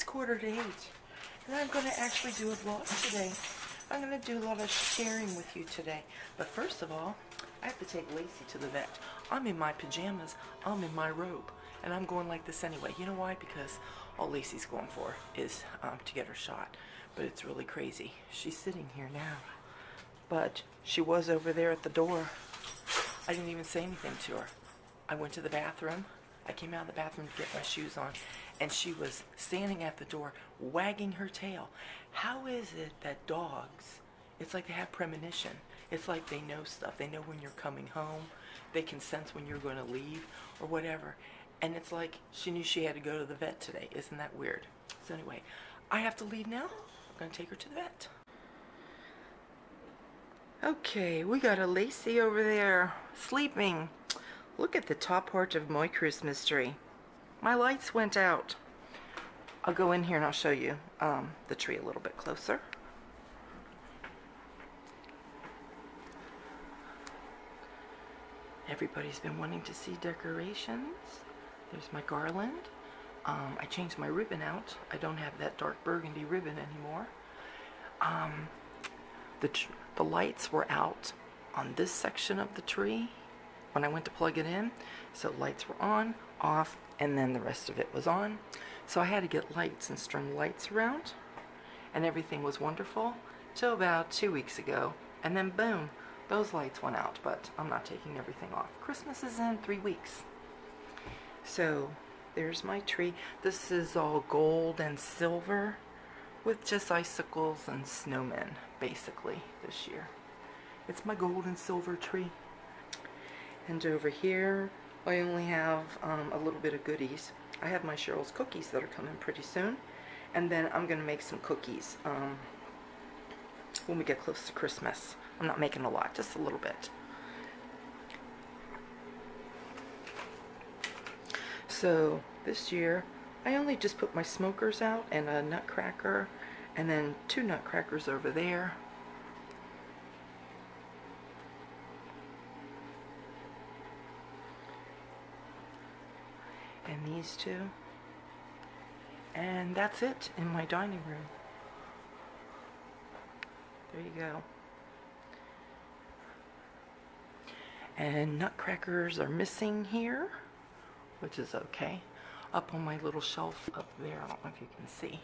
quarter to 8, and I'm going to actually do a vlog today. I'm going to do a lot of sharing with you today. But first of all, I have to take Lacey to the vet. I'm in my pajamas, I'm in my robe, and I'm going like this anyway. You know why? Because all Lacey's going for is to get her shot. But it's really crazy. She's sitting here now. But she was over there at the door. I didn't even say anything to her. I went to the bathroom. I came out of the bathroom to get my shoes on, and she was standing at the door wagging her tail. How is it that dogs, it's like they have premonition. It's like they know stuff. They know when you're coming home. They can sense when you're going to leave or whatever. And it's like she knew she had to go to the vet today. Isn't that weird? So anyway, I have to leave now. I'm going to take her to the vet. Okay, we got a Lacey over there sleeping. Look at the top part of my Christmas tree. My lights went out. I'll go in here and I'll show you the tree a little bit closer. Everybody's been wanting to see decorations. There's my garland. I changed my ribbon out. I don't have that dark burgundy ribbon anymore. The lights were out on this section of the tree when I went to plug it in. So lights were on, off, and then the rest of it was on. So I had to get lights and string lights around, and everything was wonderful till about 2 weeks ago. And then boom, those lights went out, but I'm not taking everything off. Christmas is in 3 weeks. So there's my tree. This is all gold and silver with just icicles and snowmen, basically, this year. It's my gold and silver tree. And over here, I only have a little bit of goodies. I have my Cheryl's cookies that are coming pretty soon. And then I'm going to make some cookies when we get close to Christmas. I'm not making a lot, just a little bit. So this year, I only just put my smokers out and a nutcracker, and then 2 nutcrackers over there. And these 2. And that's it in my dining room. There you go. And nutcrackers are missing here, which is okay. Up on my little shelf up there, I don't know if you can see.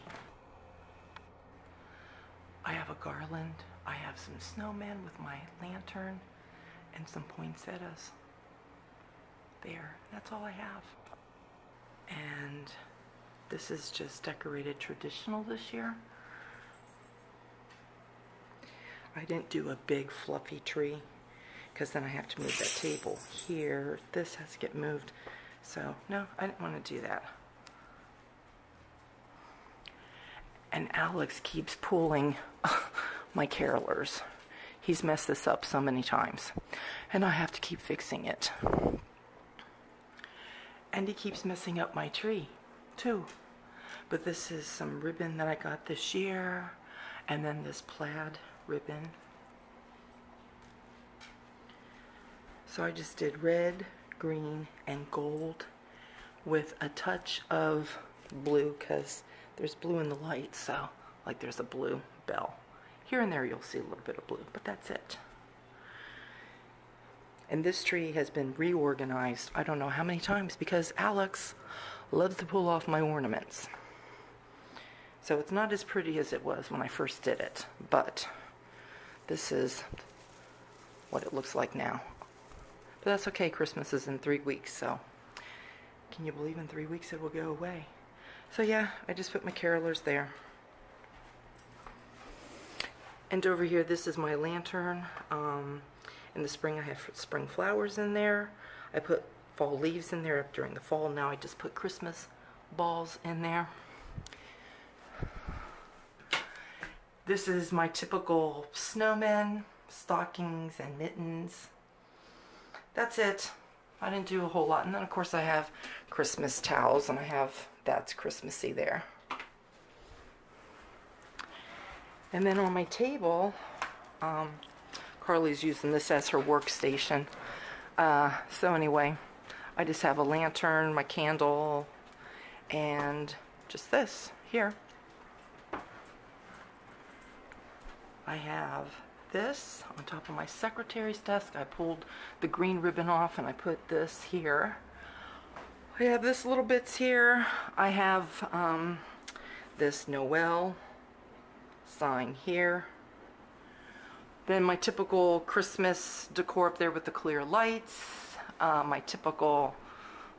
I have a garland. I have some snowmen with my lantern and some poinsettias. There, that's all I have. And this is just decorated traditional this year. I didn't do a big fluffy tree because then I have to move that table here. This has to get moved. So no, I didn't want to do that. And Alex keeps pulling my carolers. He's messed this up so many times, and I have to keep fixing it. And he keeps messing up my tree too. But this is some ribbon that I got this year, and then this plaid ribbon. So I just did red, green, and gold with a touch of blue, because there's blue in the light, so like there's a blue bell. Here and there you'll see a little bit of blue, but that's it. And this tree has been reorganized I don't know how many times because Alex loves to pull off my ornaments. So it's not as pretty as it was when I first did it, but this is what it looks like now. But that's okay, Christmas is in 3 weeks, so can you believe in 3 weeks it will go away? So yeah, I just put my carolers there. And over here, this is my lantern. In the spring, I have spring flowers in there. I put fall leaves in there during the fall. Now I just put Christmas balls in there. This is my typical snowmen, stockings, and mittens. That's it. I didn't do a whole lot. And then, of course, I have Christmas towels, and I have, that's Christmassy there. And then on my table, Carly's using this as her workstation. So anyway, I just have a lantern, my candle, and just this here, I have this on top of my secretary's desk. I pulled the green ribbon off and I put this here. I have this little bits here. I have this Noel sign here. Then my typical Christmas decor up there with the clear lights. My typical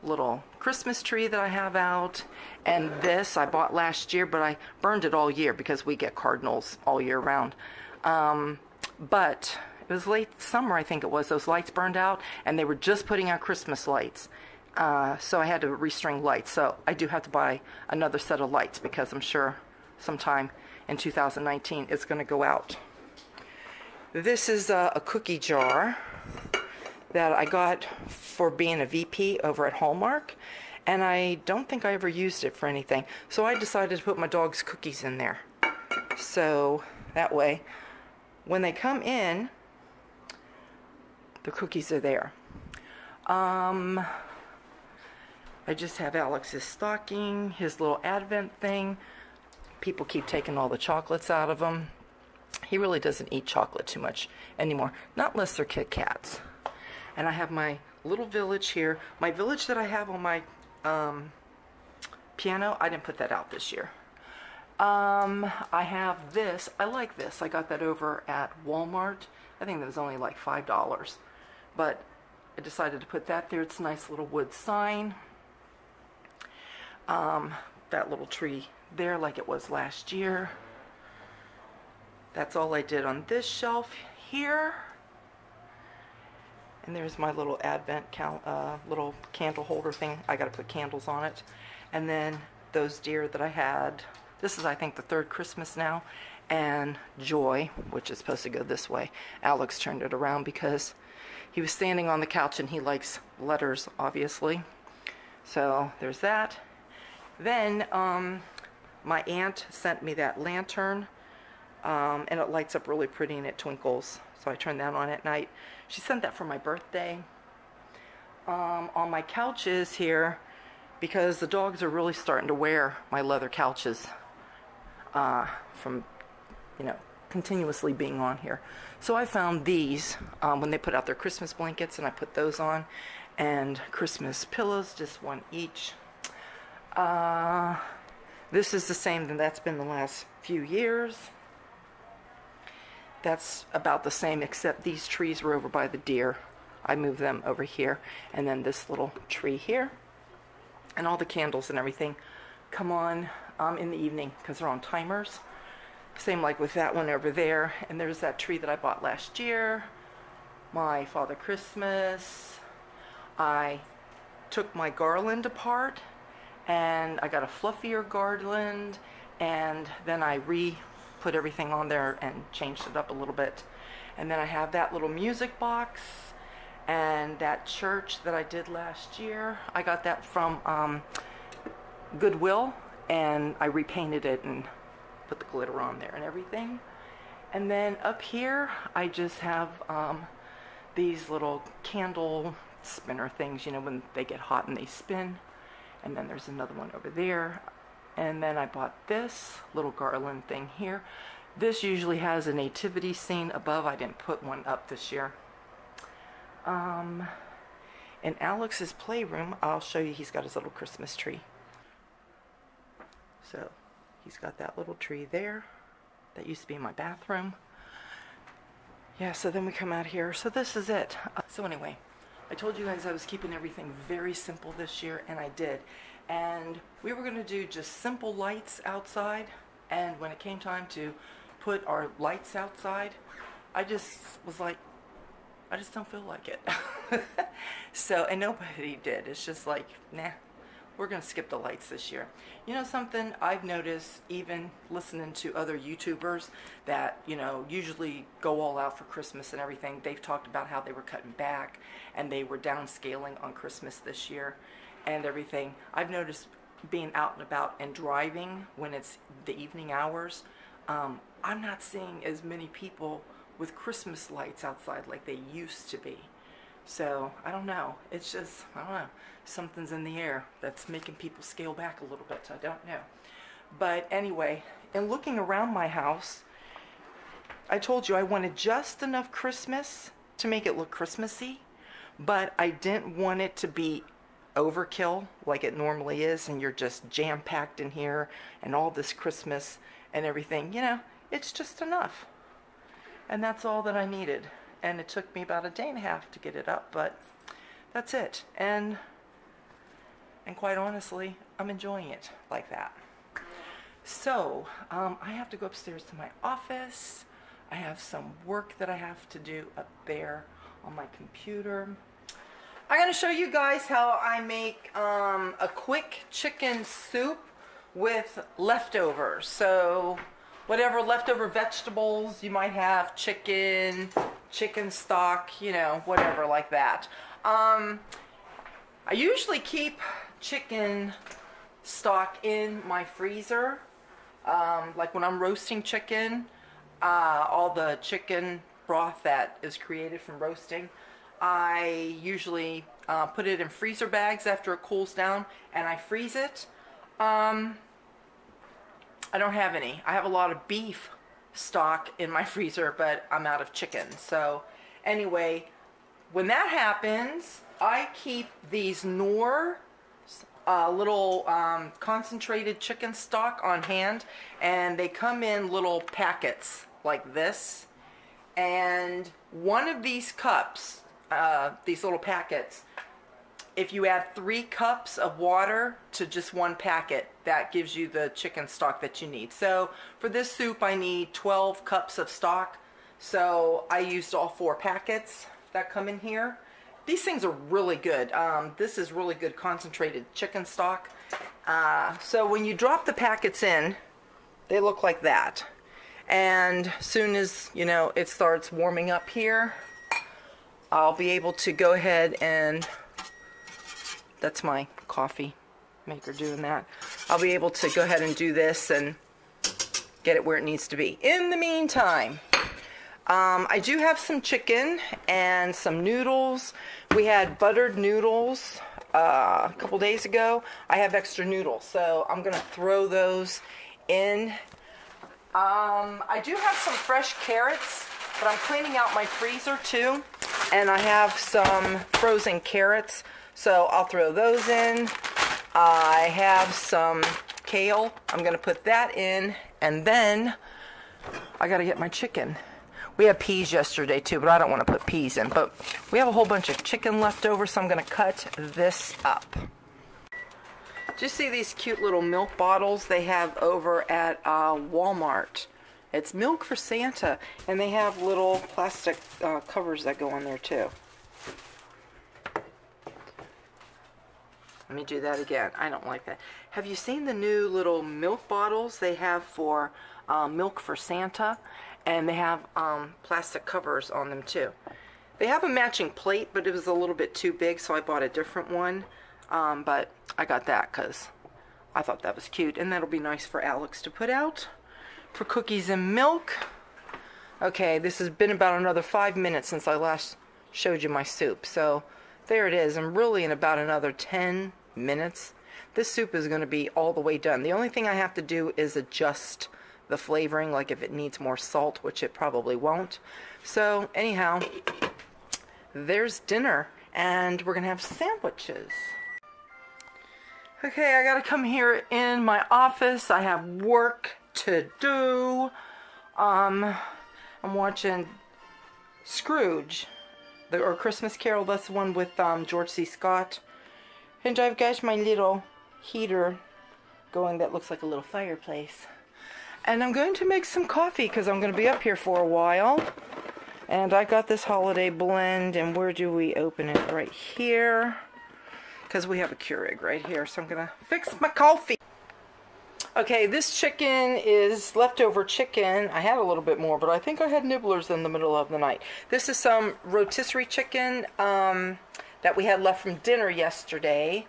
little Christmas tree that I have out. And this I bought last year, but I burned it all year because we get cardinals all year round. But it was late summer, I think it was. Those lights burned out, and they were just putting out Christmas lights. So I had to restring lights. So I do have to buy another set of lights because I'm sure sometime in 2019 it's going to go out. This is a cookie jar that I got for being a VP over at Hallmark, and I don't think I ever used it for anything. So I decided to put my dog's cookies in there. So that way, when they come in, the cookies are there. I just have Alex's stocking, his little advent thing. People keep taking all the chocolates out of him. He really doesn't eat chocolate too much anymore, not unless they're Kit Kats. And I have my little village here. My village that I have on my piano, I didn't put that out this year. I have this. I like this. I got that over at Walmart. I think that was only like $5. But I decided to put that there. It's a nice little wood sign. That little tree there like it was last year. That's all I did on this shelf here. And there's my little advent little candle holder thing. I gotta put candles on it. And then those deer that I had. This is, I think, the third Christmas now. And Joy, which is supposed to go this way. Alex turned it around because he was standing on the couch and he likes letters, obviously. So there's that. Then my aunt sent me that lantern. And it lights up really pretty and it twinkles. So I turn that on at night. She sent that for my birthday. On my couches here, because the dogs are really starting to wear my leather couches from, you know, continuously being on here. So I found these when they put out their Christmas blankets, and I put those on. And Christmas pillows, just one each. This is the same that's been the last few years. That's about the same, except these trees were over by the deer. I moved them over here. And then this little tree here. And all the candles and everything come on in the evening because they're on timers. Same like with that one over there. And there's that tree that I bought last year. My Father Christmas. I took my garland apart and I got a fluffier garland, and then I put everything on there and changed it up a little bit. And then I have that little music box and that church that I did last year. I got that from Goodwill, and I repainted it and put the glitter on there and everything. And then up here I just have these little candle spinner things, you know, when they get hot and they spin. And then there's another one over there. And then I bought this little garland thing here. This usually has a nativity scene above. I didn't put one up this year. In Alex's playroom, I'll show you, he's got his little Christmas tree. So he's got that little tree there. That used to be in my bathroom. Yeah, so then we come out here. So this is it. So anyway, I told you guys I was keeping everything very simple this year, and I did. And we were going to do just simple lights outside, and when it came time to put our lights outside, I just was like, I just don't feel like it. So, and nobody did. It's just like, nah, we're going to skip the lights this year. You know something I've noticed, even listening to other YouTubers that, you know, usually go all out for Christmas and everything, they've talked about how they were cutting back and they were downscaling on Christmas this year and everything. I've noticed being out and about and driving when it's the evening hours, I'm not seeing as many people with Christmas lights outside like they used to be. So, I don't know. It's just, I don't know. Something's in the air that's making people scale back a little bit. I don't know. But anyway, in looking around my house, I told you I wanted just enough Christmas to make it look Christmassy, but I didn't want it to be overkill like it normally is, and you're just jam-packed in here and all this Christmas and everything. You know, it's just enough. And that's all that I needed. And it took me about a day and a half to get it up, but that's it. And quite honestly, I'm enjoying it like that. So, I have to go upstairs to my office. I have some work that I have to do up there on my computer. I'm going to show you guys how I make a quick chicken soup with leftovers. So, whatever leftover vegetables you might have, chicken stock, you know, whatever like that. I usually keep chicken stock in my freezer. Like when I'm roasting chicken, all the chicken broth that is created from roasting, I usually put it in freezer bags after it cools down, and I freeze it. I don't have any. I have a lot of beef stock in my freezer, but I'm out of chicken. So anyway, when that happens, I keep these Knorr little concentrated chicken stock on hand, and they come in little packets like this. And one of these cups, these little packets, if you add 3 cups of water to just one packet, that gives you the chicken stock that you need. So for this soup, I need 12 cups of stock. So I used all 4 packets that come in here. These things are really good. This is really good concentrated chicken stock. So when you drop the packets in, they look like that. And soon as, you know, it starts warming up here, I'll be able to go ahead and, that's my coffee maker doing that. I'll be able to go ahead and do this and get it where it needs to be. In the meantime, I do have some chicken and some noodles. We had buttered noodles a couple days ago. I have extra noodles, so I'm going to throw those in. I do have some fresh carrots, but I'm cleaning out my freezer too. And I have some frozen carrots, so I'll throw those in. I have some kale. I'm going to put that in. And then I got to get my chicken. We had peas yesterday too, but I don't want to put peas in. But we have a whole bunch of chicken left over, so I'm going to cut this up. Do you see these cute little milk bottles they have over at Walmart? It's milk for Santa, and they have little plastic covers that go on there too. Let me do that again. I don't like that. Have you seen the new little milk bottles they have for milk for Santa? And they have plastic covers on them too. They have a matching plate, but it was a little bit too big, so I bought a different one. But I got that because I thought that was cute, and that'll be nice for Alex to put out for cookies and milk. Okay, this has been about another 5 minutes since I last showed you my soup. So there it is. I'm really in about another 10 minutes. This soup is going to be all the way done. The only thing I have to do is adjust the flavoring, like if it needs more salt, which it probably won't. So anyhow, there's dinner, and we're gonna have sandwiches. Okay, I gotta come here in my office. I have work to do. I'm watching Scrooge, or Christmas Carol. That's the one with George C. Scott. And I've got my little heater going that looks like a little fireplace. And I'm going to make some coffee because I'm going to be up here for a while. And I got this holiday blend, and where do we open it? Right here. Because we have a Keurig right here, so I'm going to fix my coffee. Okay, this chicken is leftover chicken. I had a little bit more, but I think I had nibblers in the middle of the night. This is some rotisserie chicken that we had left from dinner yesterday.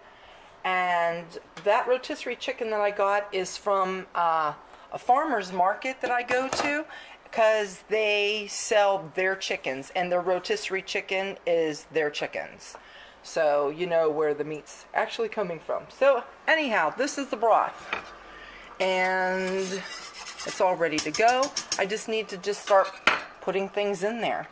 And that rotisserie chicken that I got is from a farmer's market that I go to, because they sell their chickens, and their rotisserie chicken is their chickens. So you know where the meat's actually coming from. So anyhow, this is the broth. and it's all ready to go. I just need to start putting things in there.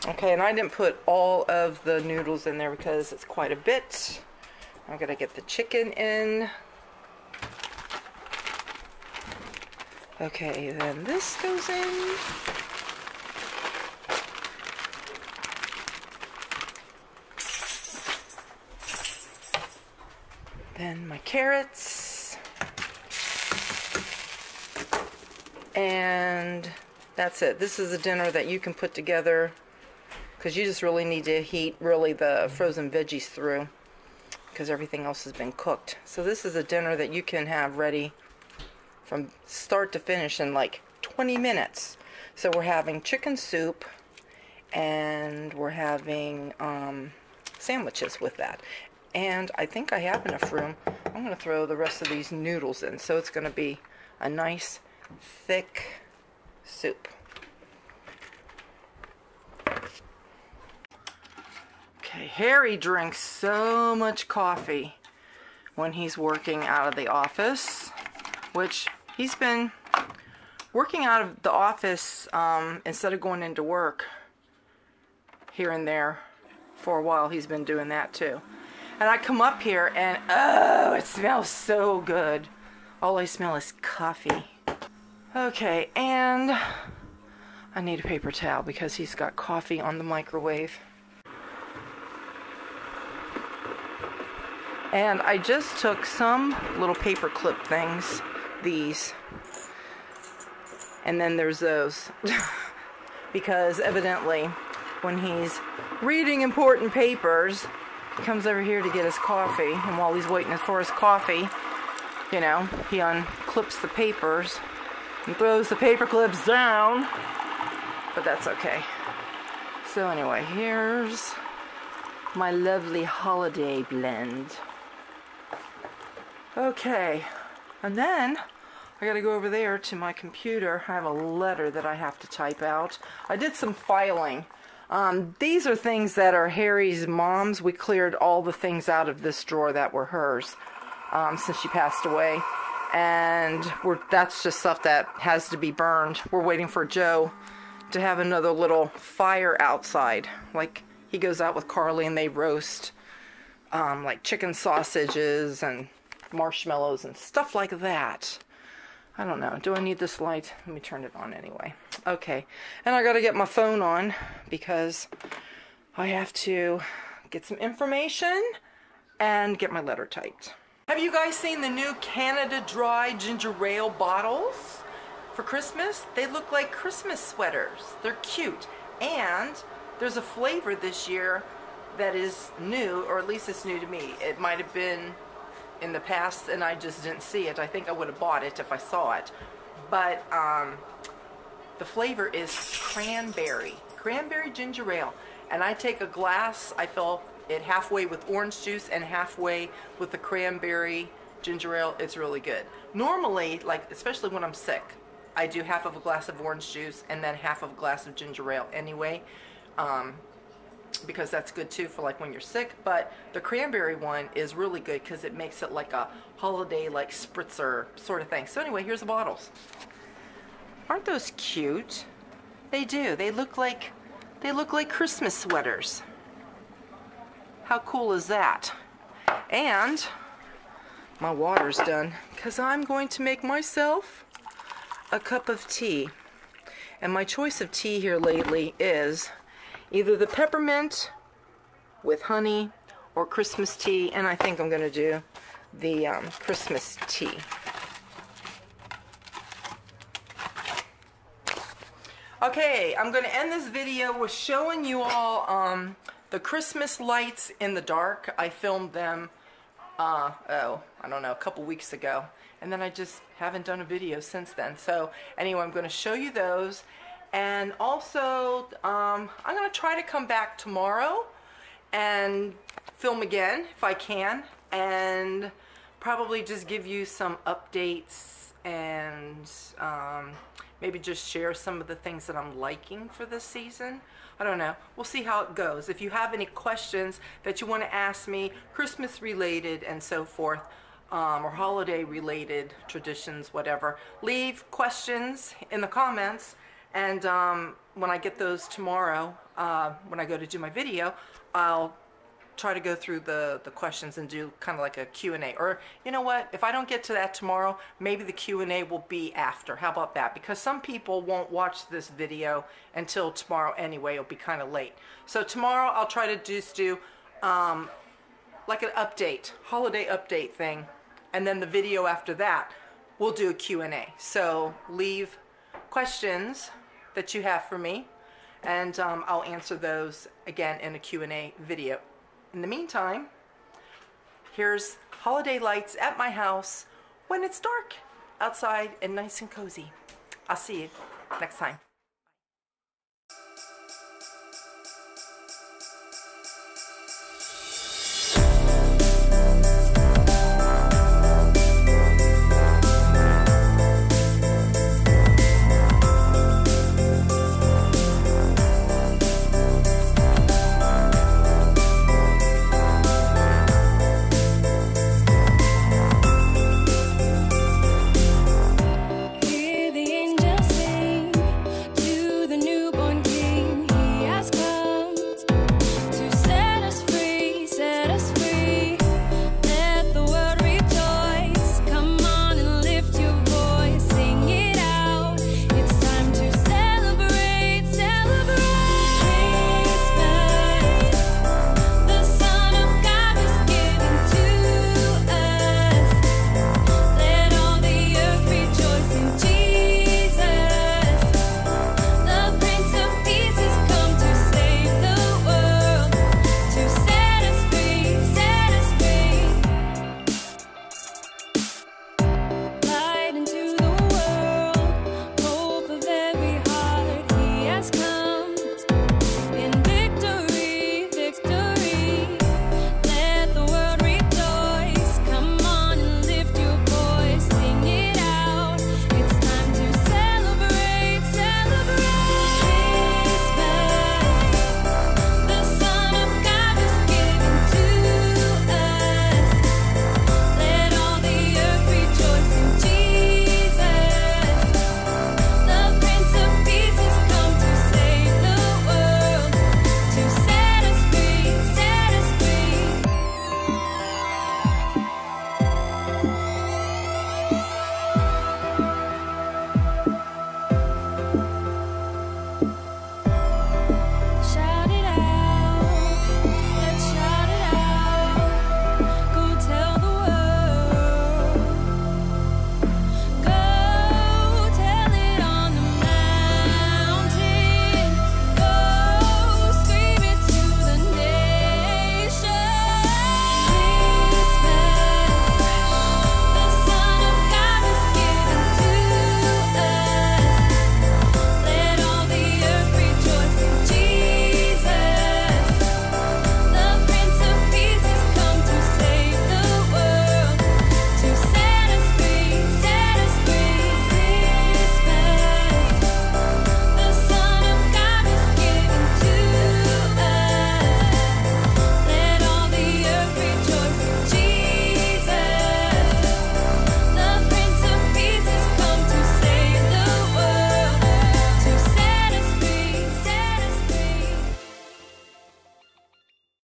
Okay, and I didn't put all of the noodles in there because it's quite a bit. I'm gonna get the chicken in. Okay, then this goes in. Then my carrots. And that's it. This is a dinner that you can put together because you just really need to heat really the frozen veggies through because everything else has been cooked. So this is a dinner that you can have ready from start to finish in like 20 minutes. So we're having chicken soup and we're having sandwiches with that. And I think I have enough room. I'm going to throw the rest of these noodles in. So it's going to be a nice thick soup. Okay, Harry drinks so much coffee when he's working out of the office, which he's been working out of the office instead of going into work here and there for a while. He's been doing that too. And I come up here and, oh, it smells so good. All I smell is coffee. Okay, and I need a paper towel because he's got coffee on the microwave. And I just took some little paper clip things, these, and then there's those. Because evidently, when he's reading important papers, he comes over here to get his coffee, and while he's waiting for his coffee, you know, he unclips the papers and throws the paper clips down, but that's okay. So anyway, here's my lovely holiday blend. Okay, and then I gotta go over there to my computer. I have a letter that I have to type out. I did some filing. These are things that are Harry's mom's. We cleared all the things out of this drawer that were hers since she passed away. And that's just stuff that has to be burned. We're waiting for Joe to have another little fire outside. Like, he goes out with Carly and they roast like chicken sausages and marshmallows and stuff like that. I don't know. Do I need this light? Let me turn it on anyway. Okay. And I gotta get my phone on because I have to get some information and get my letter typed. Have you guys seen the new Canada Dry Ginger Ale bottles for Christmas? They look like Christmas sweaters. They're cute. And there's a flavor this year that is new, or at least it's new to me. It might have been in the past and I just didn't see it. I think I would have bought it if I saw it. But the flavor is cranberry ginger ale. And I take a glass, I fill it halfway with orange juice and halfway with the cranberry ginger ale. It's really good. Normally, like especially when I'm sick, I do half of a glass of orange juice and then half of a glass of ginger ale anyway. Because that's good too for like when you're sick. But the cranberry one is really good because it makes it like a holiday like spritzer sort of thing. So anyway, here's the bottles. Aren't those cute? They do. They look like Christmas sweaters. How cool is that? And my water's done because I'm going to make myself a cup of tea. And my choice of tea here lately is either the peppermint with honey or Christmas tea, and I think I'm going to do the Christmas tea. Okay, I'm going to end this video with showing you all the Christmas lights in the dark. I filmed them, I don't know, a couple weeks ago, and then I just haven't done a video since then. So anyway, I'm going to show you those. And also, I'm going to try to come back tomorrow and film again, if I can, and probably just give you some updates and maybe just share some of the things that I'm liking for this season. I don't know. We'll see how it goes. If you have any questions that you want to ask me, Christmas related and so forth, or holiday related traditions, whatever, leave questions in the comments, and when I get those tomorrow, when I go to do my video, I'll try to go through the questions and do kind of like a Q&A. Or you know what, if I don't get to that tomorrow, maybe the Q&A will be after. How about that? Because some people won't watch this video until tomorrow anyway. It'll be kind of late. So tomorrow I'll try to just do like an update, holiday update thing, and then the video after that we'll do a Q&A. So leave questions that you have for me, and I'll answer those again in a Q&A video. In the meantime, here's holiday lights at my house when it's dark outside and nice and cozy. I'll see you next time.